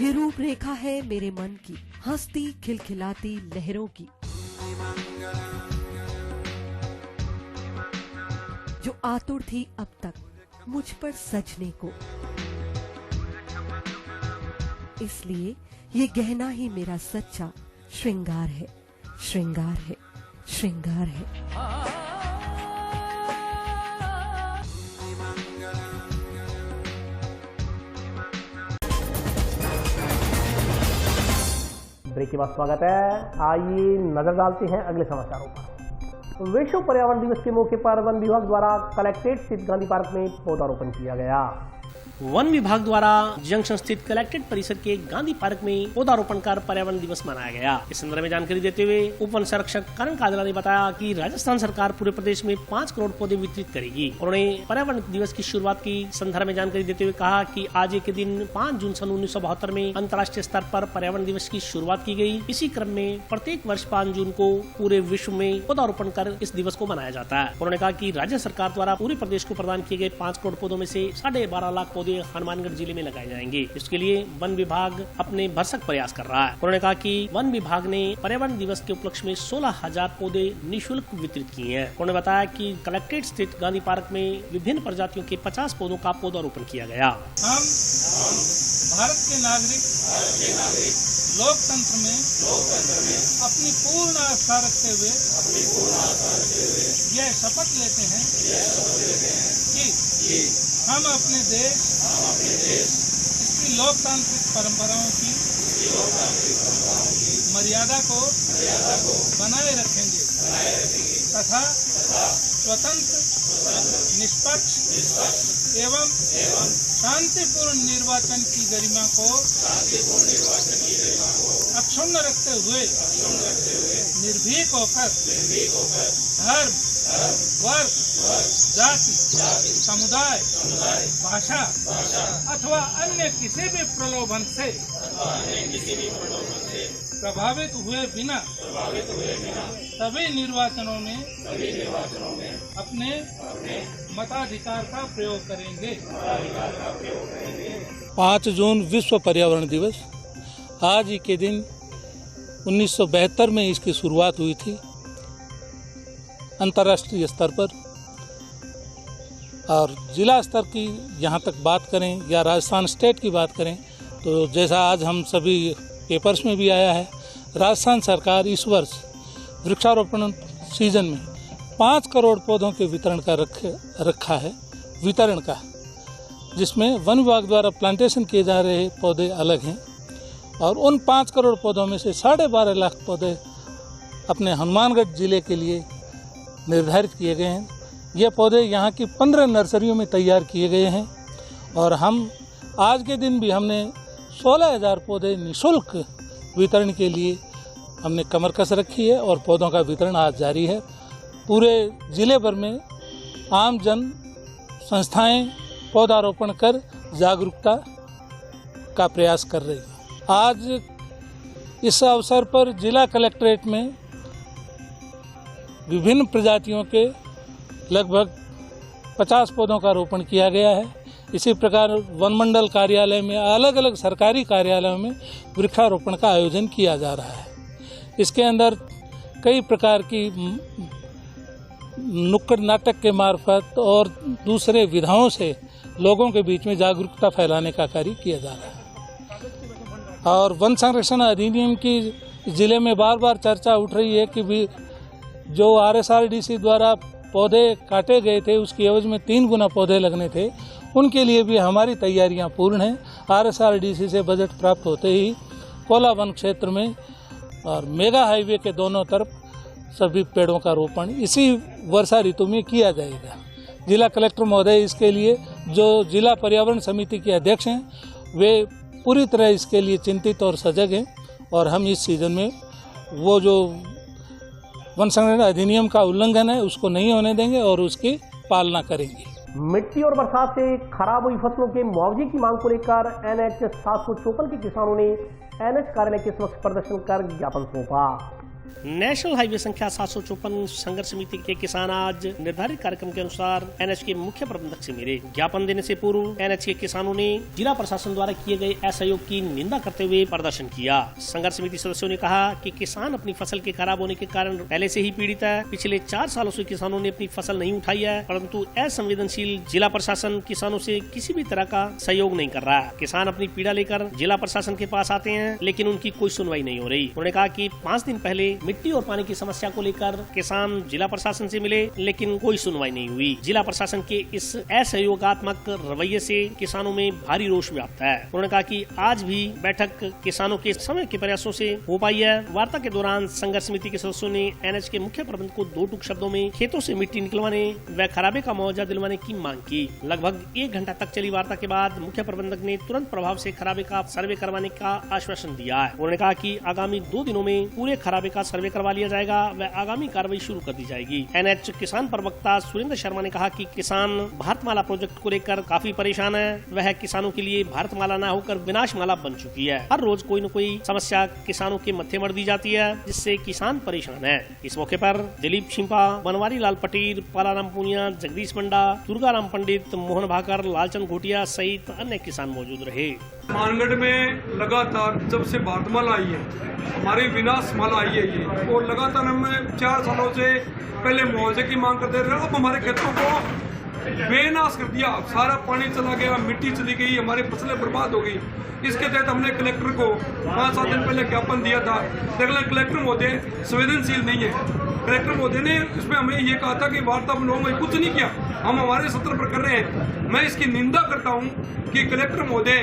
ये रूपरेखा है मेरे मन की, हंसती खिलखिलाती लहरों की, जो आतुर थी अब तक मुझ पर सजने को। इसलिए ये गहना ही मेरा सच्चा श्रृंगार है, श्रृंगार है, श्रृंगार है। ब्रेक के बाद स्वागत है। आइए नजर डालते हैं अगले समाचारों पर। विश्व पर्यावरण दिवस के मौके पर वन विभाग द्वारा कलेक्ट्रेट स्थित गांधी पार्क में पौधारोपण किया गया। वन विभाग द्वारा जंक्शन स्थित कलेक्ट्रेट परिसर के गांधी पार्क में पौधारोपण कर पर्यावरण दिवस मनाया गया। इस संदर्भ में जानकारी देते हुए उप वन संरक्षक करण काजला ने बताया कि राजस्थान सरकार पूरे प्रदेश में 5 करोड़ पौधे वितरित करेगी। उन्होंने पर्यावरण दिवस की शुरुआत की संदर्भ में जानकारी देते हुए कहा कि आज के दिन 5 जून सन 1972 में अंतर्राष्ट्रीय स्तर पर पर्यावरण दिवस की शुरुआत की गई। इसी क्रम में प्रत्येक वर्ष 5 जून को पूरे विश्व में पौधारोपण कर इस दिवस को मनाया जाता है। उन्होंने कहा कि राज्य सरकार द्वारा पूरे प्रदेश को प्रदान किए गए 5 करोड़ पौधों में से 12.5 लाख पौधे हनुमानगढ़ जिले में लगाए जाएंगे। इसके लिए वन विभाग अपने भरसक प्रयास कर रहा है। उन्होंने कहा कि वन विभाग ने पर्यावरण दिवस के उपलक्ष्य में 16,000 पौधे निःशुल्क वितरित किए हैं। उन्होंने बताया कि कलेक्ट्रेट स्थित गांधी पार्क में विभिन्न प्रजातियों के 50 पौधों का पौधारोपण किया गया। हम भारत के नागरिक लोकतंत्र में अपनी पूर्ण आस्था रखते हुए यह शपथ लेते हैं कि हम अपने देश इसकी लोकतांत्रिक परंपराओं की मर्यादा को बनाए रखेंगे तथा स्वतंत्र, निष्पक्ष एवं शांतिपूर्ण निर्वाचन की गरिमा को अक्षुण्ण रखते हुए निर्भीक होकर धर्म, वर्ग, जाति, समुदाय, भाषा अथवा अन्य किसी भी प्रलोभन से प्रभावित हुए बिना सभी निर्वाचनों में अपने मताधिकार का प्रयोग करेंगे। 5 जून विश्व पर्यावरण दिवस। आज ही के दिन 1972 में इसकी शुरुआत हुई थी अंतर्राष्ट्रीय स्तर पर, और जिला स्तर की यहाँ तक बात करें या राजस्थान स्टेट की बात करें तो जैसा आज हम सभी पेपर्स में भी आया है, राजस्थान सरकार इस वर्ष वृक्षारोपण सीजन में 5 करोड़ पौधों के वितरण का रखा है वितरण का, जिसमें वन विभाग द्वारा प्लांटेशन किए जा रहे पौधे अलग हैं और उन 5 करोड़ पौधों में से 12.5 लाख पौधे अपने हनुमानगढ़ जिले के लिए निर्धारित किए गए हैं। ये पौधे यहाँ की 15 नर्सरियों में तैयार किए गए हैं और हम आज के दिन भी हमने 16,000 पौधे निःशुल्क वितरण के लिए हमने कमर कस रखी है और पौधों का वितरण आज जारी है। पूरे जिले भर में आम जन संस्थाएं पौधारोपण कर जागरूकता का प्रयास कर रही हैं। आज इस अवसर पर जिला कलेक्ट्रेट में विभिन्न प्रजातियों के लगभग 50 पौधों का रोपण किया गया है। इसी प्रकार वन मंडल कार्यालय में अलग अलग सरकारी कार्यालयों में वृक्षारोपण का आयोजन किया जा रहा है। इसके अंदर कई प्रकार की नुक्कड़ नाटक के मार्फत और दूसरे विधाओं से लोगों के बीच में जागरूकता फैलाने का कार्य किया जा रहा है। और वन संरक्षण अधिनियम की जिले में बार बार चर्चा उठ रही है कि भी जो RSRDC द्वारा पौधे काटे गए थे उसकी एवज में 3 गुना पौधे लगने थे, उनके लिए भी हमारी तैयारियां पूर्ण हैं। RSRDC से बजट प्राप्त होते ही कोला वन क्षेत्र में और मेगा हाईवे के दोनों तरफ सभी पेड़ों का रोपण इसी वर्षा ऋतु में किया जाएगा। जिला कलेक्टर महोदय इसके लिए, जो जिला पर्यावरण समिति के अध्यक्ष हैं, वे पूरी तरह इसके लिए चिंतित और सजग हैं और हम इस सीजन में वो जो वन संरक्षण अधिनियम का उल्लंघन है उसको नहीं होने देंगे और उसकी पालना करेंगे। मिट्टी और बरसात से खराब हुई फसलों के मुआवजे की मांग को लेकर NH 754 के किसानों ने NH कार्यालय के समक्ष प्रदर्शन कर ज्ञापन सौंपा। नेशनल हाईवे संख्या 754 संघर्ष समिति के किसान आज निर्धारित कार्यक्रम के अनुसार NH के मुख्य प्रबंधक से मिले। ज्ञापन देने से पूर्व NH के किसानों ने जिला प्रशासन द्वारा किए गए असहयोग की निंदा करते हुए प्रदर्शन किया। संघर्ष समिति सदस्यों ने कहा कि किसान अपनी फसल के खराब होने के कारण पहले से ही पीड़ित है। पिछले 4 सालों से किसानों ने अपनी फसल नहीं उठाई है, परंतु असंवेदनशील जिला प्रशासन किसानों से किसी भी तरह का सहयोग नहीं कर रहा है। किसान अपनी पीड़ा लेकर जिला प्रशासन के पास आते हैं लेकिन उनकी कोई सुनवाई नहीं हो रही। उन्होंने कहा कि 5 दिन पहले मिट्टी और पानी की समस्या को लेकर किसान जिला प्रशासन से मिले लेकिन कोई सुनवाई नहीं हुई। जिला प्रशासन के इस असहयोगात्मक रवैये से किसानों में भारी रोष व्याप्त है। उन्होंने कहा कि आज भी बैठक किसानों के समय के प्रयासों से हो पाई है। वार्ता के दौरान संघर्ष समिति के सदस्यों ने NH के मुख्य प्रबंधक को 2 टूक शब्दों में खेतों से मिट्टी निकलवाने व खराबे का मुआवजा दिलवाने की मांग की। लगभग 1 घंटा तक चली वार्ता के बाद मुख्य प्रबंधक ने तुरंत प्रभाव से खराबे का सर्वे करवाने का आश्वासन दिया है। उन्होंने कहा कि आगामी 2 दिनों में पूरे खराबे का सर्वे करवा लिया जाएगा व आगामी कार्रवाई शुरू कर दी जाएगी। NH किसान प्रवक्ता सुरेंद्र शर्मा ने कहा कि किसान भारतमाला प्रोजेक्ट को लेकर काफी परेशान है। वह किसानों के लिए भारतमाला न होकर विनाशमाला बन चुकी है। हर रोज कोई न कोई समस्या किसानों के मत्थे मर दी जाती है, जिससे किसान परेशान है। इस मौके पर दिलीप छिंपा, बनवारी लाल पटेल, पालाराम पूनिया, जगदीश मंडा, दुर्गाराम पंडित, मोहन भाकर, लालचंद घोटिया सहित अन्य किसान मौजूद रहे। मानगढ़ में लगातार जब से भारतमाला आई है, हमारी विनाशमाला आई है ये, और लगातार हम 4 सालों से पहले मुआवजे की मांग करते रहे। अब हमारे खेतों को बेनाश कर दिया, सारा पानी चला गया, मिट्टी चली गई, हमारी फसलें बर्बाद हो गई। इसके तहत हमने कलेक्टर को 5-7 दिन पहले ज्ञापन दिया था, लेकिन कलेक्टर महोदय संवेदनशील नहीं है। कलेक्टर महोदय ने इसमें हमें ये कहा था कि वार्ता में कुछ नहीं किया, हम हमारे सत्र पर कर रहे हैं। मैं इसकी निंदा करता हूँ कि कलेक्टर महोदय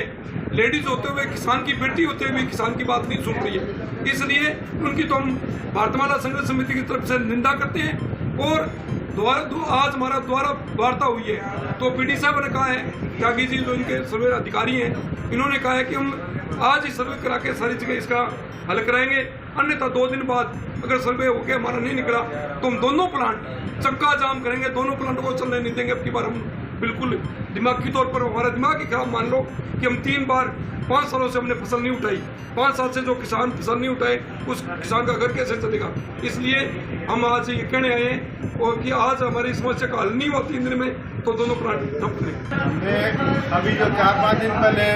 लेडीज होते हुए, किसान की बेटी होते हुए किसान की बात नहीं सुन रही है। इसलिए उनकी तो हम भारतमाला संघर्ष समिति की तरफ से निंदा करते हैं। और आज हमारा द्वारा वार्ता हुई है, तो पीडी साहब ने कहा है, त्यागी जी जो इनके सर्वे अधिकारी हैं, इन्होंने कहा है कि हम आज ही सर्वे करा के सारी जगह इसका हल कराएंगे, अन्यथा 2 दिन बाद अगर सर्वे होकर हमारा नहीं निकला तो हम दोनों प्लांट चक्का जाम करेंगे, दोनों प्लांटों को चलने नहीं देंगे। अब की बार हम बिल्कुल दिमागी तौर पर, हमारा दिमाग ही खराब मान लो कि हम 3 बार 5 सालों से हमने फसल नहीं उठाई। 5 साल से जो किसान फसल नहीं उठाए, उस किसान का घर कैसे चलेगा? इसलिए हम आज ये कहने आए हैं और कि आज हमारी समस्या का हल नहीं हुआ 3 दिन में, तो दोनों प्लांट ठप करें। हमने अभी जो 4-5 दिन पहले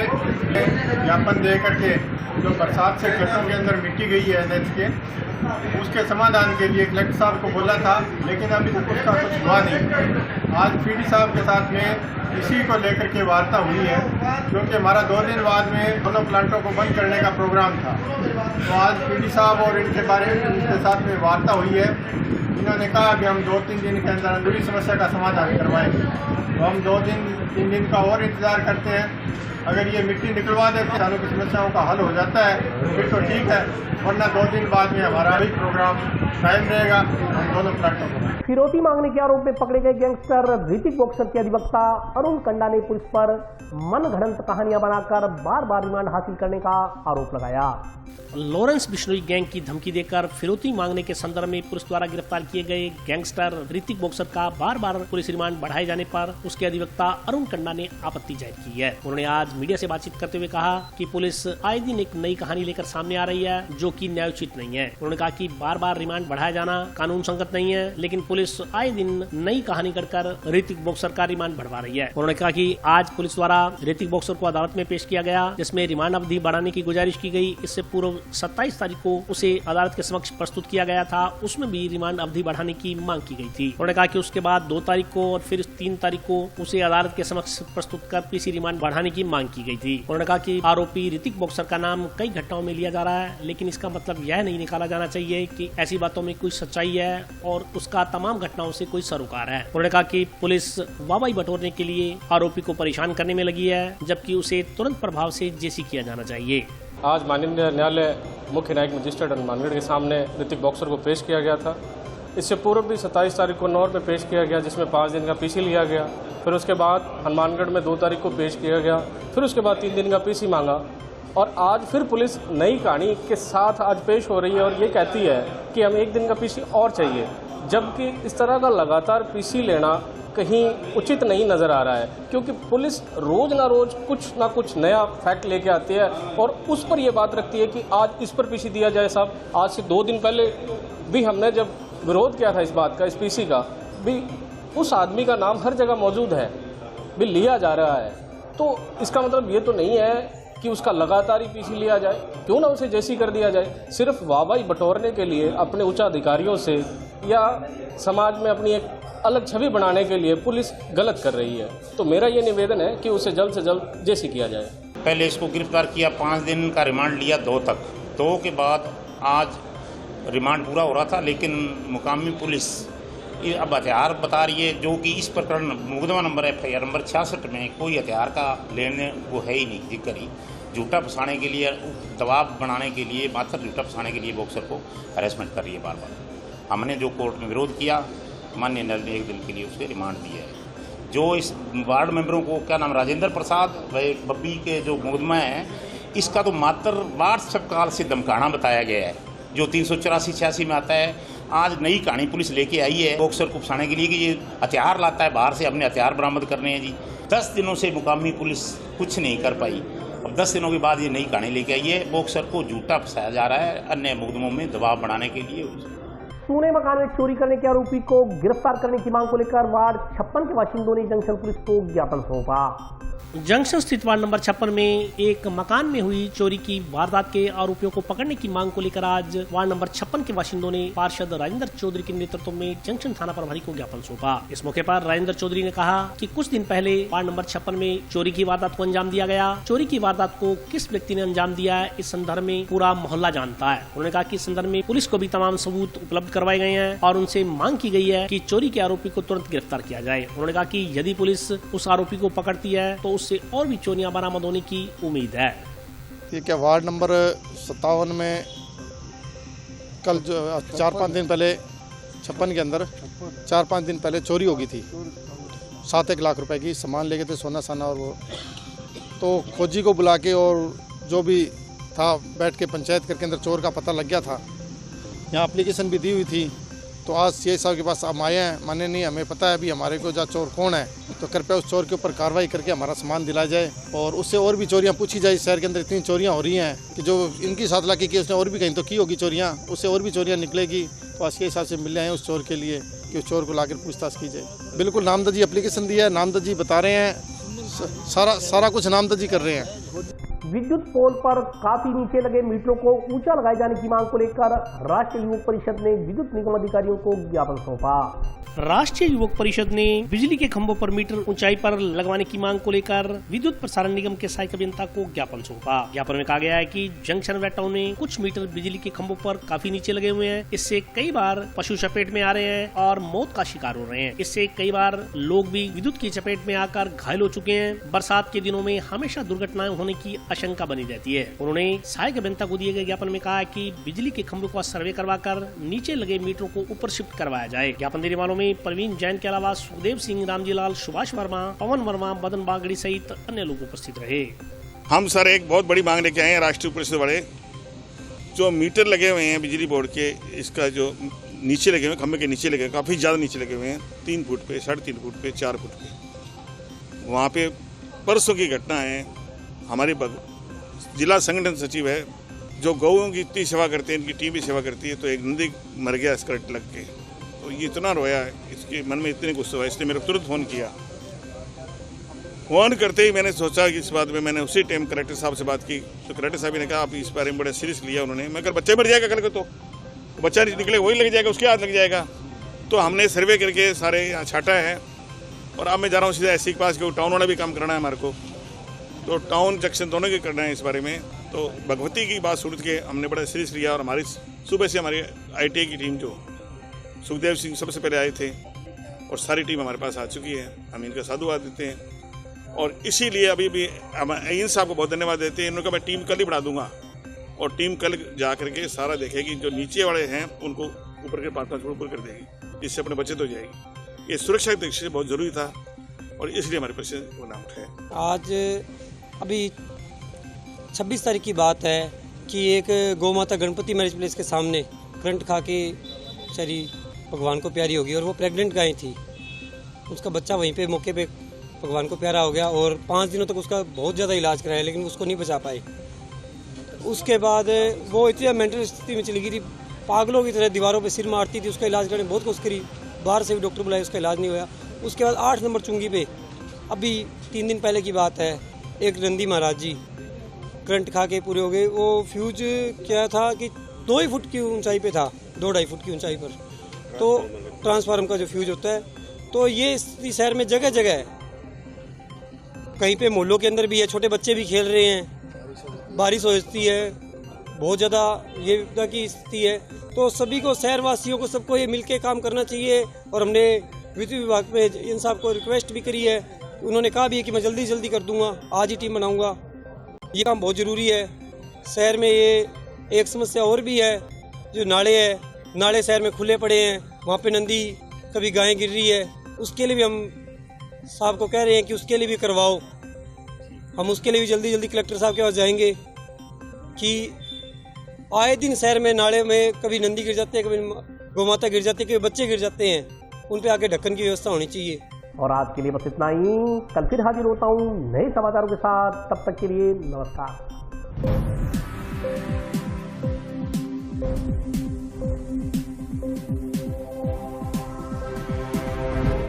ज्ञापन दे करके जो बरसात से खेतों के अंदर मिट्टी गई है NH के, उसके समाधान के लिए कलेक्टर साहब को बोला था, लेकिन अभी तक उसका कुछ हुआ नहीं। आज पीडी साहब के साथ में इसी को लेकर के वार्ता हुई है, क्योंकि हमारा 2 दिन बाद में दोनों प्लांटों को बंद करने का प्रोग्राम था। तो आज पीडी साहब और इनके साथ में वार्ता हुई है। इन्होंने कहा कि हम 2-3 दिन के अंदर अंदरूनी समस्या का समाधान करवाएंगे। तो हम 2-3 दिन का और इंतजार करते हैं। अगर ये मिट्टी निकलवा देते किसानों की समस्याओं का हल हो जाता है फिर तो ठीक है, वरना 2 दिन बाद में हमारा भी प्रोग्राम कायम रहेगा हम दोनों प्लांटों को। फिरौती मांगने के आरोप में पकड़े गए गैंगस्टर ऋतिक बॉक्सर के अधिवक्ता अरुण कंडा ने पुलिस पर मनगढ़ंत कहानियां बनाकर बार-बार रिमांड हासिल करने का आरोप लगाया। लॉरेंस बिश्नोई गैंग की धमकी देकर फिरौती मांगने के संदर्भ में पुलिस द्वारा गिरफ्तार किए गए गैंगस्टर ऋतिक बॉक्सर का बार-बार पुलिस रिमांड बढ़ाए जाने पर उसके अधिवक्ता अरुण कंडा ने आपत्ति जाहिर की है। उन्होंने आज मीडिया से बातचीत करते हुए कहा कि पुलिस आए दिन एक नई कहानी लेकर सामने आ रही है, जो कि न्यायोचित नहीं है। उन्होंने कहा कि बार-बार रिमांड बढ़ाया जाना कानून संगत नहीं है, लेकिन पुलिस आए दिन नई कहानी कर ऋतिक बॉक्सर का रिमांड बढ़वा रही है। उन्होंने कहा कि आज पुलिस द्वारा ऋतिक बॉक्सर को अदालत में पेश किया गया, जिसमें रिमांड अवधि बढ़ाने की गुजारिश की गई। इससे पूर्व 27 तारीख को उसे अदालत के समक्ष प्रस्तुत किया गया था, उसमें भी रिमांड अवधि बढ़ाने की मांग की गई थी। उन्होंने कहा कि उसके बाद 2 तारीख को और फिर 3 तारीख को उसे अदालत के समक्ष प्रस्तुत कर पीसी रिमांड बढ़ाने की मांग की गई थी। उन्होंने कहा कि आरोपी ऋतिक बॉक्सर का नाम कई घटनाओं में लिया जा रहा है, लेकिन इसका मतलब यह नहीं निकाला जाना चाहिए कि ऐसी बातों में कोई सच्चाई है और उसका तमाम घटनाओं से कोई सरोकार है। उन्होंने कहा कि पुलिस वाहवाही बटोरने के लिए आरोपी को परेशान करने में लगी है, जबकि उसे तुरंत प्रभाव से जेसी किया जाना चाहिए। आज माननीय न्यायालय मुख्य न्यायिक मजिस्ट्रेट हनुमानगढ़ के सामने ऋतिक बॉक्सर को पेश किया गया था। इससे पूर्व भी 27 तारीख को नौर में पेश किया गया, जिसमें 5 दिन का पीसी लिया गया। फिर उसके बाद हनुमानगढ़ में 2 तारीख को पेश किया गया, फिर उसके बाद 3 दिन का पीसी मांगा और आज फिर पुलिस नई कहानी के साथ आज पेश हो रही है और ये कहती है कि हमें 1 दिन का पीसी और चाहिए, जबकि इस तरह का लगातार पीसी लेना कहीं उचित नहीं नज़र आ रहा है, क्योंकि पुलिस रोज ना कुछ नया फैक्ट लेके आती है और उस पर यह बात रखती है कि आज इस पर पीसी दिया जाए। साहब, आज से 2 दिन पहले भी हमने जब विरोध किया था इस बात का, इस पीसी का भी, उस आदमी का नाम हर जगह मौजूद है, भी लिया जा रहा है। तो इसका मतलब ये तो नहीं है कि उसका लगातार ही पीसी लिया जाए, क्यों ना उसे जैसी कर दिया जाए। सिर्फ वाहवाही बटोरने के लिए अपने उच्च अधिकारियों से या समाज में अपनी एक अलग छवि बनाने के लिए पुलिस गलत कर रही है। तो मेरा ये निवेदन है कि उसे जल्द से जल्द जेसी किया जाए। पहले इसको गिरफ्तार किया, 5 दिन का रिमांड लिया 2 तक, 2 के बाद आज रिमांड पूरा हो रहा था, लेकिन मुकामी पुलिस अब हथियार बता रही है, जो कि इस प्रकरण मुकदमा नंबर FIR नंबर 66 में कोई हथियार का लेने वो है ही नहीं, जिक्र ही झूठा फंसाने के लिए, दबाव बनाने के लिए, मात्र झूठा फंसाने के लिए बॉक्सर को हरेसमेंट कर रही है बार बार। हमने जो कोर्ट में विरोध किया, माननीय न्यायालय ने 1 दिन के लिए उसे रिमांड दिया है। जो इस वार्ड मेंबरों को, क्या नाम, राजेंद्र प्रसाद व बब्बी के जो मुकदमा है, इसका तो मात्र व्हाट्सएप कॉल से धमकाना बताया गया है। जो 384-86 में आता है। आज नई कहानी पुलिस लेके आई है बॉक्सर को फंसाने के लिए कि ये हथियार लाता है बाहर से, अपने हथियार बरामद करने हैं जी। 10 दिनों से मुकामी पुलिस कुछ नहीं कर पाई। अब 10 दिनों के बाद ये नई कहानी लेके आई है। बॉक्सर को झूठा फंसाया जा रहा है अन्य मुकदमों में दबाव बढ़ाने के लिए। सोने मकान में चोरी करने के आरोपी को गिरफ्तार करने की मांग को लेकर वार्ड 56 के बाशिंदों ने जंक्शन पुलिस को ज्ञापन सौंपा। जंक्शन स्थित वार्ड नंबर 56 में एक मकान में हुई चोरी की वारदात के आरोपियों को पकड़ने की मांग को लेकर आज वार्ड नंबर 56 के बाशिंदों ने पार्षद राजेंद्र चौधरी के नेतृत्व में जंक्शन थाना प्रभारी को ज्ञापन सौंपा। इस मौके पर राजेंद्र चौधरी ने कहा कि कुछ दिन पहले वार्ड नंबर 56 में चोरी की वारदात को अंजाम दिया गया। चोरी की वारदात को किस व्यक्ति ने अंजाम दिया है, इस संदर्भ में पूरा मोहल्ला जानता है। उन्होंने कहा कि इस संदर्भ में पुलिस को भी तमाम सबूत उपलब्ध करवाए गए हैं और उनसे मांग की गई है कि चोरी के आरोपी को तुरंत गिरफ्तार किया जाए। उन्होंने कहा कि यदि पुलिस उस आरोपी को पकड़ती है तो उससे और भी चोरियां बरामद होने की उम्मीद है। ये क्या वार्ड नंबर 57 में कल 4-5 दिन पहले 56 के अंदर 4-5 दिन पहले चोरी हो गई थी। 7-1 लाख रुपए की सामान ले गए थे, सोना साना, और वो तो खोजी को बुला के और जो भी था बैठ के पंचायत करके अंदर चोर का पता लग गया था। यहाँ एप्लीकेशन भी दी हुई थी। तो आज सीआई साहब के पास हम आए हैं, माने नहीं हमें पता है अभी हमारे को जा चोर कौन है, तो कृपया उस चोर के ऊपर कार्रवाई करके हमारा सामान दिलाया जाए और उससे और भी चोरियां पूछी जाए। शहर के अंदर इतनी चोरियां हो रही हैं कि जो इनकी 7 लाख की उसने और भी कहीं तो की होगी चोरियां, उससे और भी चोरियां निकलेगी। तो आज के हिसाब से मिले हैं उस चोर के लिए कि उस चोर को लाकर पूछताछ की जाए। बिल्कुल नामदर्जी एप्लीकेशन दिया है, नामदर्जी बता रहे हैं, सारा कुछ नामदर्जी कर रहे हैं। विद्युत पोल पर काफी नीचे लगे मीटरों को ऊंचा लगाए जाने की मांग को लेकर राष्ट्रीय युवक परिषद ने विद्युत निगम अधिकारियों को ज्ञापन सौंपा। राष्ट्रीय युवक परिषद ने बिजली के खंभों पर मीटर ऊंचाई पर लगवाने की मांग को लेकर विद्युत प्रसारण निगम के सहायक अभियंता को ज्ञापन सौंपा। ज्ञापन में कहा गया है कि जंक्शन व टाउन में कुछ मीटर बिजली के खंभों पर काफी नीचे लगे हुए हैं। इससे कई बार पशु चपेट में आ रहे हैं और मौत का शिकार हो रहे हैं। इससे कई बार लोग भी विद्युत की चपेट में आकर घायल हो चुके हैं। बरसात के दिनों में हमेशा दुर्घटनाएं होने की आशंका बनी रहती है। उन्होंने सहायक अभियंता को दिए गए ज्ञापन में कहा कि बिजली के खंभों का सर्वे करवाकर नीचे लगे मीटरों को ऊपर शिफ्ट करवाया जाए। ज्ञापन देने वालों में प्रवीण जैन के अलावा सुखदेव सिंह, रामजीलाल, सुभाष वर्मा, पवन वर्मा, मदन बागड़ी सहित अन्य लोग उपस्थित रहे। हम सर एक बहुत बड़ी मांग लेके आए हैं राष्ट्रीय परिषद वाले। जो मीटर लगे हुए हैं बिजली बोर्ड के, इसका जो नीचे लगे हुए खंभे के नीचे लगे, काफी ज्यादा नीचे लगे हुए हैं, 3 फुट पे, 3.5 फुट पे, 4 फुट पे। वहाँ पे परसों की घटना है। हमारे जिला संगठन सचिव है जो गौओं की इतनी सेवा करते हैं, इनकी टीम भी सेवा करती है, तो एक नंदी मर गया इस करंट लग के। तो ये इतना रोया है, इसके मन में इतने गुस्सा हुआ, इसने मेरे को तुरंत फ़ोन किया। फ़ोन करते ही मैंने सोचा कि इस बात में, मैंने उसी टाइम कलेक्टर साहब से बात की। तो कलेक्टर साहब ने कहा आप इस बारे में बड़ा सीरियस लिया उन्होंने। मैं कल बच्चे मर जाएगा, कल को तो बच्चा निकले वही लग जाएगा, उसके हाथ लग जाएगा। तो हमने सर्वे करके सारे यहाँ छाटा है और अब मैं जा रहा हूँ सीधा एससी के पास, क्योंकि टाउन वाला भी काम करना है हमारे को। तो टाउन जंक्शन दोनों के करना है इस बारे में। तो भगवती की बात सुन के हमने बड़ा सीरियस लिया और हमारी सुबह से हमारी ITA की टीम, जो सुखदेव सिंह सबसे पहले आए थे, और सारी टीम हमारे पास आ चुकी है। हम इनका साधुवाद देते हैं और इसीलिए अभी भी हम इन साहब को बहुत धन्यवाद देते हैं। इन्होंने कहा मैं टीम कल ही बढ़ा दूंगा और टीम कल जा करके सारा देखेगी, जो नीचे वाले हैं उनको ऊपर के 5-5 फुट ऊपर कर देगी, इससे अपने बचत हो जाएगी। ये सुरक्षा की दृष्टि से बहुत जरूरी था और इसलिए हमारे पास वो नाम उठाया। आज अभी 26 तारीख की बात है कि एक गौ माता गणपति मैरिज प्लेस के सामने करंट खा के बेचारी भगवान को प्यारी होगी और वो प्रेग्नेंट गाय थी। उसका बच्चा वहीं पे मौके पे भगवान को प्यारा हो गया और 5 दिनों तक उसका बहुत ज़्यादा इलाज कराया, लेकिन उसको नहीं बचा पाए। उसके बाद वो इतनी मेंटल स्थिति में चली गई थी, पागलों की तरह दीवारों पे सिर मारती थी। उसका इलाज करने बहुत कोशिश करी, बाहर से भी डॉक्टर बुलाए, उसका इलाज नहीं हुआ। उसके बाद 8 नंबर चुंगी पे अभी 3 दिन पहले की बात है, एक नंदी महाराज जी करंट खा के पूरे हो गए। वो फ्यूज क्या था कि 2 ही फुट की ऊंचाई पे था, 2-2.5 फुट की ऊंचाई पर, तो ट्रांसफार्मर का जो फ्यूज होता है। तो ये स्थिति शहर में जगह जगह है, कहीं पे मोहल्लों के अंदर भी है, छोटे बच्चे भी खेल रहे हैं, बारिश हो जाती है, बहुत ज़्यादा ये विपदा की स्थिति है। तो सभी को, शहरवासियों को, सबको ये मिलके काम करना चाहिए। और हमने विद्युत विभाग में इन साहब को रिक्वेस्ट भी करी है, उन्होंने कहा भी है कि मैं जल्दी कर दूंगा, आज ही टीम बनाऊंगा। ये काम बहुत ज़रूरी है। शहर में ये एक समस्या और भी है, जो नाले है, नाले शहर में खुले पड़े हैं, वहाँ पे नंदी कभी गायें गिर रही है, उसके लिए भी हम साहब को कह रहे हैं कि उसके लिए भी करवाओ। हम उसके लिए भी जल्दी कलेक्टर साहब के पास जाएंगे कि आए दिन शहर में नाले में कभी नंदी गिर जाते हैं, कभी गौमाता गिर जाती है, कभी बच्चे गिर जाते हैं, उन पे आके ढक्कन की व्यवस्था होनी चाहिए। और आज के लिए बस इतना ही। कल फिर हाजिर होता हूँ नए समाचारों के साथ, तब तक के लिए नमस्कार।